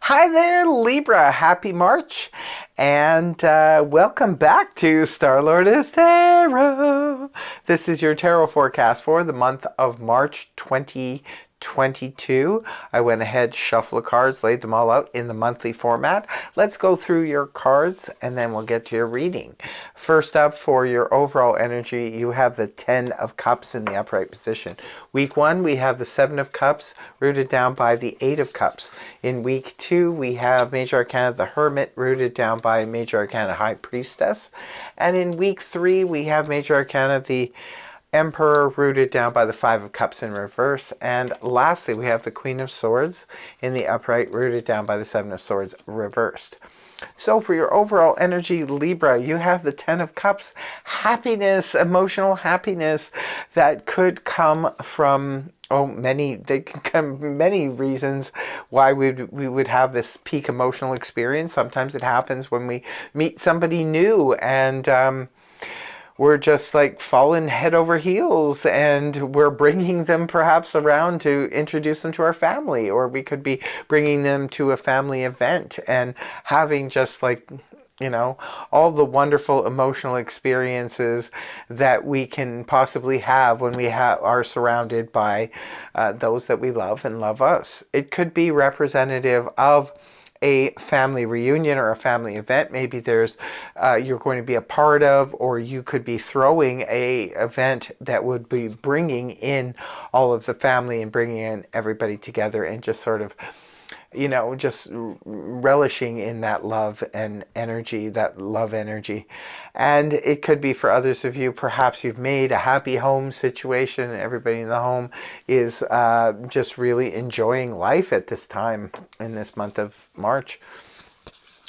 Hi there, Libra. Happy March. And welcome back to Star-Lord is Tarot. This is your tarot forecast for the month of March 2022. I went ahead, shuffled the cards, laid them all out in the monthly format. Let's go through your cards and then we'll get to your reading. First up, for your overall energy, you have the 10 of Cups in the upright position. Week 1, we have the 7 of Cups rooted down by the 8 of Cups. In week 2, we have Major Arcana the Hermit rooted down by Major Arcana High Priestess. And in week 3, we have Major Arcana the Emperor rooted down by the 5 of Cups in reverse. And lastly, we have the Queen of Swords in the upright rooted down by the 7 of Swords reversed. So for your overall energy, Libra, you have the 10 of Cups, happiness, emotional happiness that could come from many reasons why we would have this peak emotional experience. Sometimes it happens when we meet somebody new and we're just like falling head over heels and we're bringing them perhaps around to introduce them to our family, or we could be bringing them to a family event and having just like, you know, all the wonderful emotional experiences that we can possibly have when we are surrounded by those that we love and love us. It could be representative of a family reunion or a family event. Maybe there's you're going to be a part of, or you could be throwing a event that would be bringing in all of the family and bringing in everybody together and just sort of, you know, just relishing in that love and energy, that love energy. And it could be for others of you, perhaps you've made a happy home situation and everybody in the home is just really enjoying life at this time in this month of March.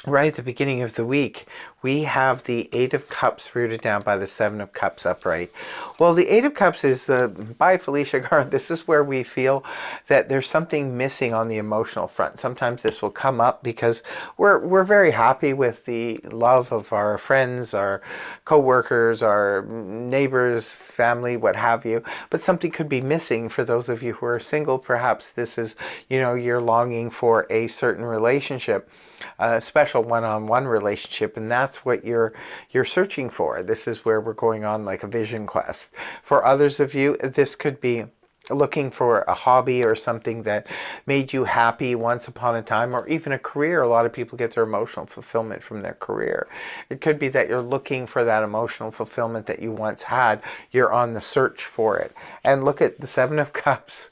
Right at the beginning of the week, we have the 8 of Cups rooted down by the 7 of Cups upright. Well, the 8 of Cups is by Felicia Garth. This is where we feel that there's something missing on the emotional front. Sometimes this will come up because we're very happy with the love of our friends, our co-workers, our neighbors, family, what have you. But something could be missing for those of you who are single. Perhaps this is, you know, you're longing for a certain relationship, a special one-on-one relationship, and that's what you're searching for. This is where we're going on like a vision quest. For others of you, this could be looking for a hobby or something that made you happy once upon a time, or even a career. A lot of people get their emotional fulfillment from their career. It could be that you're looking for that emotional fulfillment that you once had. You're on the search for it. And look at the 7 of Cups.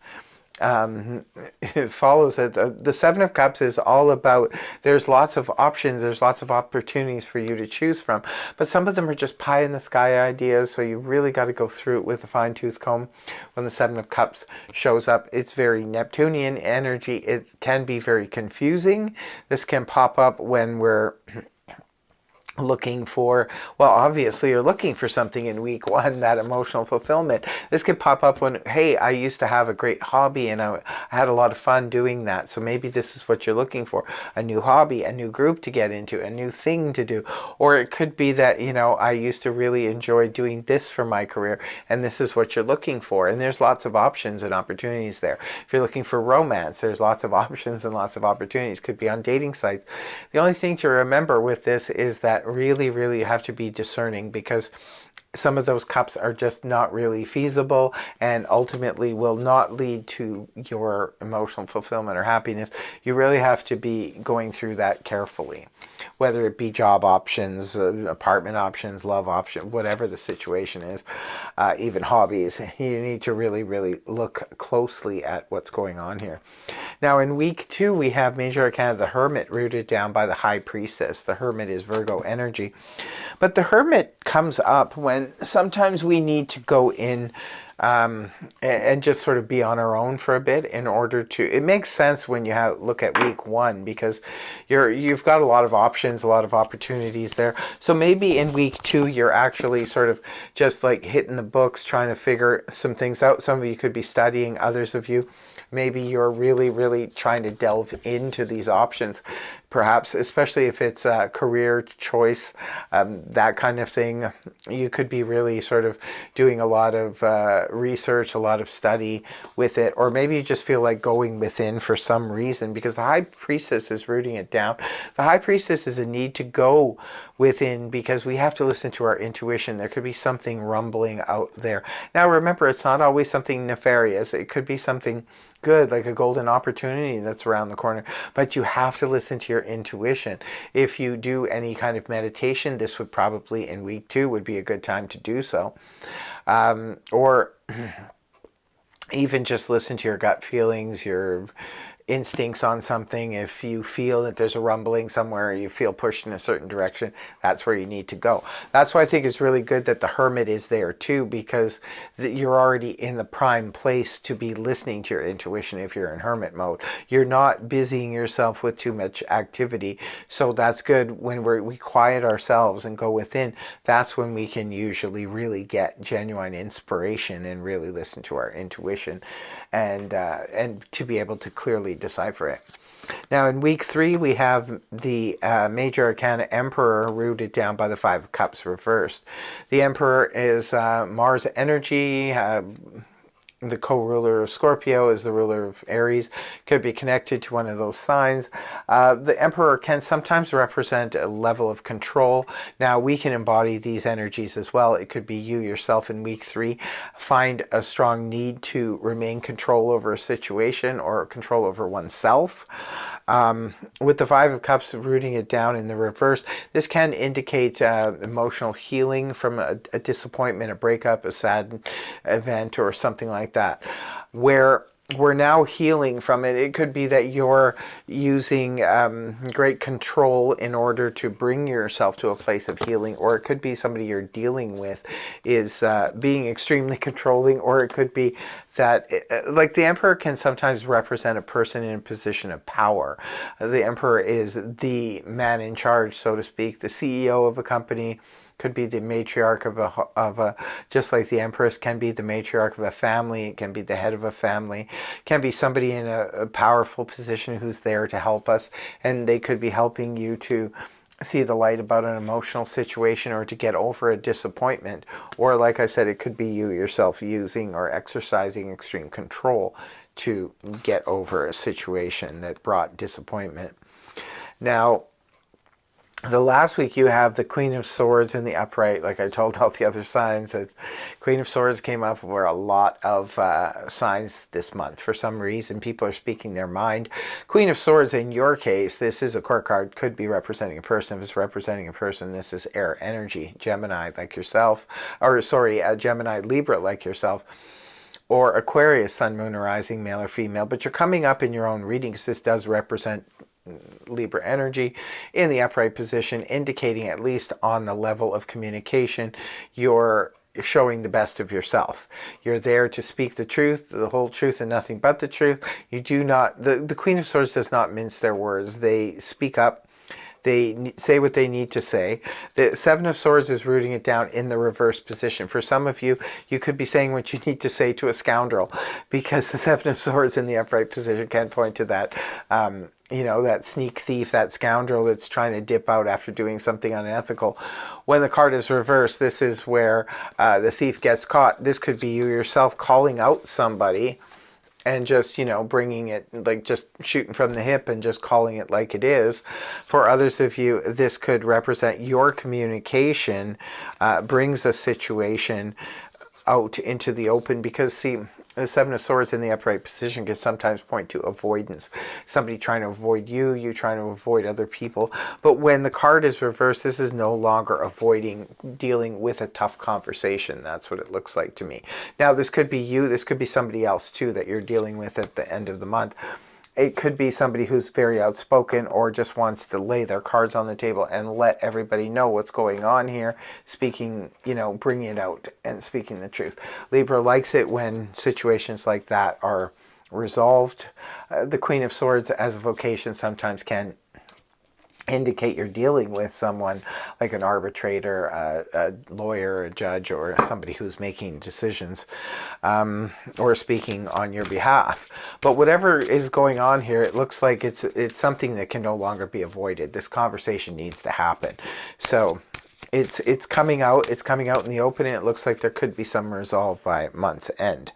It follows it. The 7 of Cups is all about, there's lots of options, there's lots of opportunities for you to choose from, but some of them are just pie in the sky ideas, so you really got to go through it with a fine-tooth comb. When the 7 of Cups shows up, it's very Neptunian energy. It can be very confusing. This can pop up when we're looking for, well, obviously you're looking for something in week 1, that emotional fulfillment. This could pop up when, hey, I used to have a great hobby and I had a lot of fun doing that. So maybe this is what you're looking for, a new hobby, a new group to get into, a new thing to do. Or it could be that, you know, I used to really enjoy doing this for my career and this is what you're looking for. And there's lots of options and opportunities there. If you're looking for romance, there's lots of options and lots of opportunities. Could be on dating sites. The only thing to remember with this is that really you have to be discerning, because some of those cups are just not really feasible and ultimately will not lead to your emotional fulfillment or happiness. You really have to be going through that carefully, whether it be job options, apartment options, love options, whatever the situation is, even hobbies. You need to really look closely at what's going on here. Now in week 2, we have Major Arcana the Hermit rooted down by the High Priestess. The Hermit is Virgo energy. But the Hermit comes up when sometimes we need to go in and just sort of be on our own for a bit in order to, it makes sense when you look at week 1, because you've got a lot of options, a lot of opportunities there. So maybe in week 2, you're actually sort of just like hitting the books, trying to figure some things out. Some of you could be studying, others of you maybe you're really, really trying to delve into these options, perhaps, especially if it's a career choice, that kind of thing. You could be really sort of doing a lot of research, a lot of study with it, or maybe you just feel like going within for some reason, because the High Priestess is rooting it down. The High Priestess is a need to go within, because we have to listen to our intuition. There could be something rumbling out there. Now remember, it's not always something nefarious. It could be something good, like a golden opportunity that's around the corner, but you have to listen to your intuition. If you do any kind of meditation, this would probably, in week 2, would be a good time to do so. Or even just listen to your gut feelings, your instincts on something. If you feel that there's a rumbling somewhere, you feel pushed in a certain direction, that's where you need to go. That's why I think it's really good that the Hermit is there too, because you're already in the prime place to be listening to your intuition if you're in Hermit mode. You're not busying yourself with too much activity, so that's good. When we quiet ourselves and go within, that's when we can usually really get genuine inspiration and really listen to our intuition, and to be able to clearly decipher it. Now in week 3, we have the Major Arcana Emperor rooted down by the 5 of Cups reversed. The Emperor is Mars energy. The co-ruler of Scorpio is the ruler of Aries. Could be connected to one of those signs. The Emperor can sometimes represent a level of control. Now we can embody these energies as well. It could be you yourself in week 3. Find a strong need to remain control over a situation or control over oneself. With the 5 of Cups rooting it down in the reverse, this can indicate emotional healing from a disappointment, a breakup, a sad event, or something like that, where we're now healing from it. It could be that you're using great control in order to bring yourself to a place of healing, or it could be somebody you're dealing with is being extremely controlling, or it could be that, like the Emperor can sometimes represent a person in a position of power. The Emperor is the man in charge, so to speak, the CEO of a company. Could be the matriarch of a just like the Empress can be the matriarch of a family. It can be the head of a family. It can be somebody in a powerful position who's there to help us, and they could be helping you to see the light about an emotional situation or to get over a disappointment. Or like I said, it could be you yourself using or exercising extreme control to get over a situation that brought disappointment. Now, the last week you have the Queen of Swords in the upright. Like I told all the other signs, Queen of Swords came up for a lot of signs this month. For some reason, people are speaking their mind. Queen of Swords, in your case, this is a court card, could be representing a person. If it's representing a person, this is air energy, Gemini like yourself, or sorry, Gemini, Libra like yourself, or Aquarius, Sun, Moon, or Rising, male or female. But you're coming up in your own readings. This does represent Libra energy in the upright position, indicating at least on the level of communication, you're showing the best of yourself. You're there to speak the truth, the whole truth, and nothing but the truth. You do not, the Queen of Swords does not mince their words. They speak up. They say what they need to say. The 7 of Swords is rooting it down in the reverse position. For some of you, you could be saying what you need to say to a scoundrel, because the 7 of Swords in the upright position can point to that, that sneak thief, that scoundrel that's trying to dip out after doing something unethical. When the card is reversed, this is where the thief gets caught. This could be you yourself calling out somebody and just, bringing it, like just shooting from the hip and just calling it like it is. For others of you, this could represent your communication brings a situation out into the open, because see, the 7 of Swords in the upright position can sometimes point to avoidance. Somebody trying to avoid you, you trying to avoid other people. But when the card is reversed, this is no longer avoiding dealing with a tough conversation. That's what it looks like to me. Now, this could be you. This could be somebody else, too, that you're dealing with at the end of the month. It could be somebody who's very outspoken or just wants to lay their cards on the table and let everybody know what's going on here, speaking, bringing it out and speaking the truth. Libra likes it when situations like that are resolved. The Queen of Swords as a vocation sometimes can indicate you're dealing with someone like an arbitrator, a lawyer, a judge, or somebody who's making decisions or speaking on your behalf. But whatever is going on here, it looks like it's something that can no longer be avoided. This conversation needs to happen. So it's coming out. It's coming out in the open, and it looks like there could be some resolve by month's end.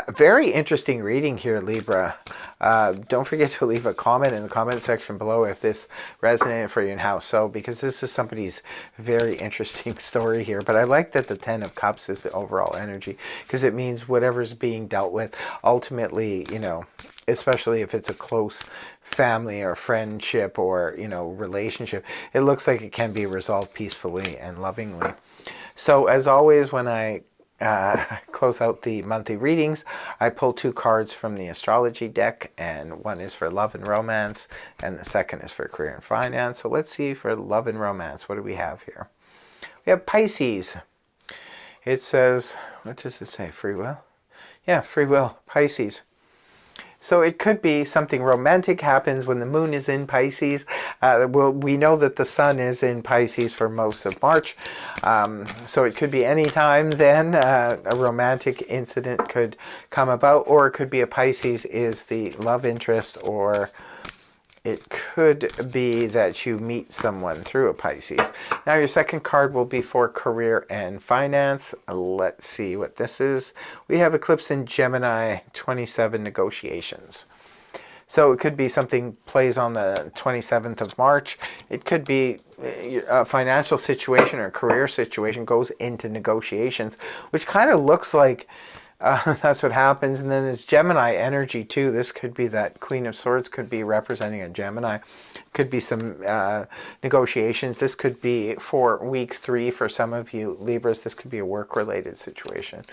Very interesting reading here, Libra. Don't forget to leave a comment in the comment section below if this resonated for you and how so, because this is somebody's very interesting story here. But I like that the 10 of Cups is the overall energy, because it means whatever's being dealt with, ultimately, you know, especially if it's a close family or friendship or, you know, relationship, it looks like it can be resolved peacefully and lovingly. So as always, when I close out the monthly readings, I pull 2 cards from the astrology deck, and one is for love and romance, and the second is for career and finance. So let's see for love and romance, what do we have here? We have Pisces. It says, what does it say? Free will? Yeah, free will, Pisces. So it could be something romantic happens when the moon is in Pisces. We know that the sun is in Pisces for most of March. So it could be any time then a romantic incident could come about, or it could be a Pisces is the love interest, or it could be that you meet someone through a Pisces. Now your second card will be for career and finance. Let's see what this is. We have eclipse in Gemini, 27 negotiations. So it could be something plays on the 27th of March. It could be a financial situation or a career situation goes into negotiations, which kind of looks like that's what happens. And then there's Gemini energy too. This could be that Queen of Swords could be representing a Gemini. Could be some negotiations. This could be for week 3 for some of you Libras. This could be a work-related situation.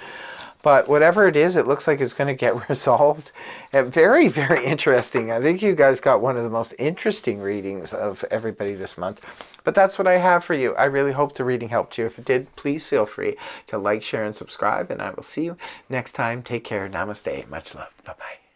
But whatever it is, it looks like it's going to get resolved. Very, very interesting. I think you guys got one of the most interesting readings of everybody this month. But that's what I have for you. I really hope the reading helped you. If it did, please feel free to like, share, and subscribe. And I will see you next time. Take care. Namaste. Much love. Bye-bye.